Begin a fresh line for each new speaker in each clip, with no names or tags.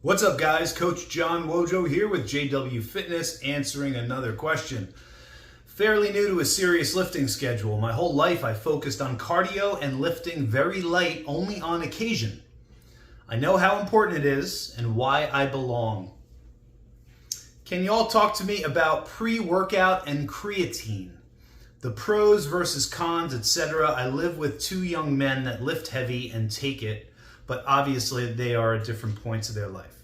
What's up, guys? Coach John Wojo here with JW Fitness, answering another question. Fairly new to a serious lifting schedule. My whole life I focused on cardio and lifting very light only on occasion. I know how important it is and why I belong. Can you all talk to me about pre-workout and creatine? The pros versus cons, etc. I live with two young men that lift heavy and take it, but obviously they are at different points of their life.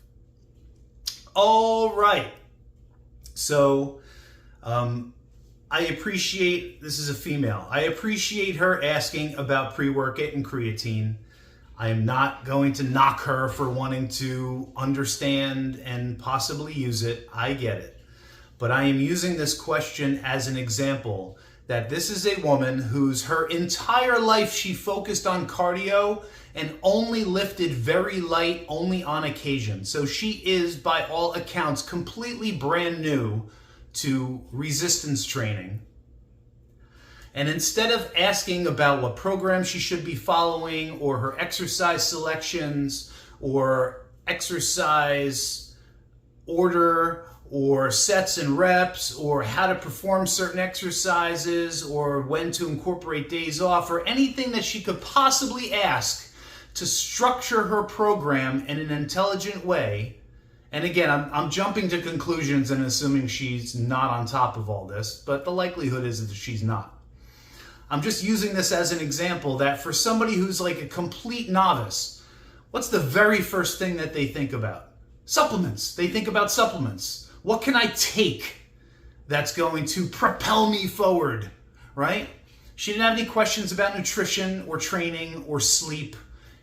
All right. So I appreciate, this is a female, I appreciate her asking about pre-workout and creatine. I am not going to knock her for wanting to understand and possibly use it. I get it. But I am using this question as an example that this is a woman whose her entire life she focused on cardio and only lifted very light, only on occasion. So she is, by all accounts, completely brand new to resistance training. And instead of asking about what program she should be following or her exercise selections or exercise order or sets and reps or how to perform certain exercises or when to incorporate days off or anything that she could possibly ask to structure her program in an intelligent way. And again, I'm jumping to conclusions and assuming she's not on top of all this, but the likelihood is that she's not. I'm just using this as an example that for somebody who's like a complete novice, what's the very first thing that they think about? Supplements. They think about supplements. What can I take that's going to propel me forward, right? She didn't have any questions about nutrition or training or sleep.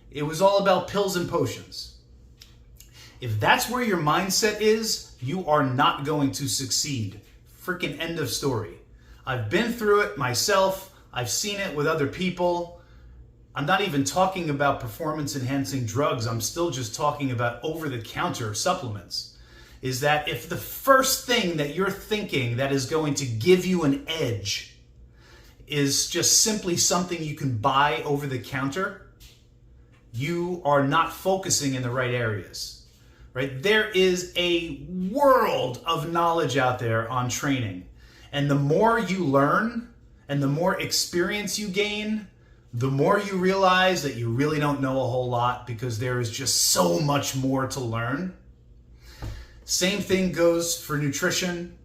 It was all about pills and potions. If that's where your mindset is, you are not going to succeed. Freaking end of story. I've been through it myself. I've seen it with other people. I'm not even talking about performance-enhancing drugs. I'm still just talking about over-the-counter supplements. Is that if the first thing that you're thinking that is going to give you an edge is just simply something you can buy over the counter, you are not focusing in the right areas, right? There is a world of knowledge out there on training. And the more you learn and the more experience you gain, the more you realize that you really don't know a whole lot because there is just so much more to learn. Same thing goes for nutrition,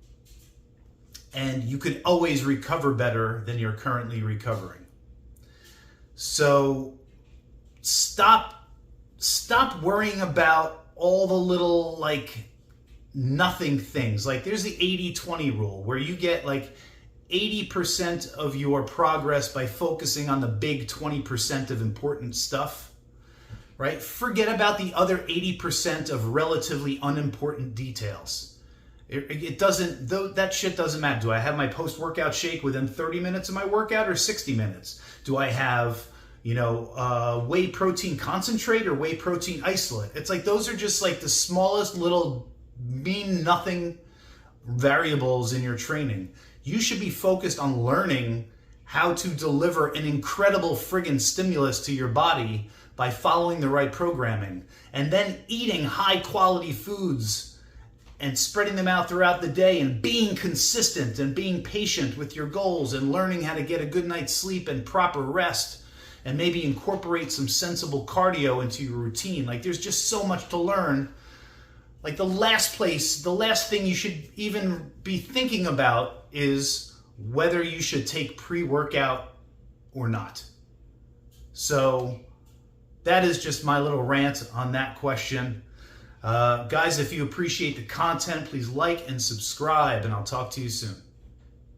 and you can always recover better than you're currently recovering. So stop worrying about all the little like nothing things. Like there's the 80-20 rule where you get like 80% of your progress by focusing on the big 20% of important stuff. Right? Forget about the other 80% of relatively unimportant details. It doesn't, that shit doesn't matter. Do I have my post-workout shake within 30 minutes of my workout or 60 minutes? Do I have, whey protein concentrate or whey protein isolate? It's like, those are just like the smallest little mean nothing variables in your training. You should be focused on learning how to deliver an incredible friggin' stimulus to your body by following the right programming, and then eating high quality foods and spreading them out throughout the day and being consistent and being patient with your goals and learning how to get a good night's sleep and proper rest and maybe incorporate some sensible cardio into your routine. Like there's just so much to learn. Like the last thing you should even be thinking about is whether you should take pre-workout or not. So that is just my little rant on that question. Guys, if you appreciate the content, please like and subscribe, and I'll talk to you soon.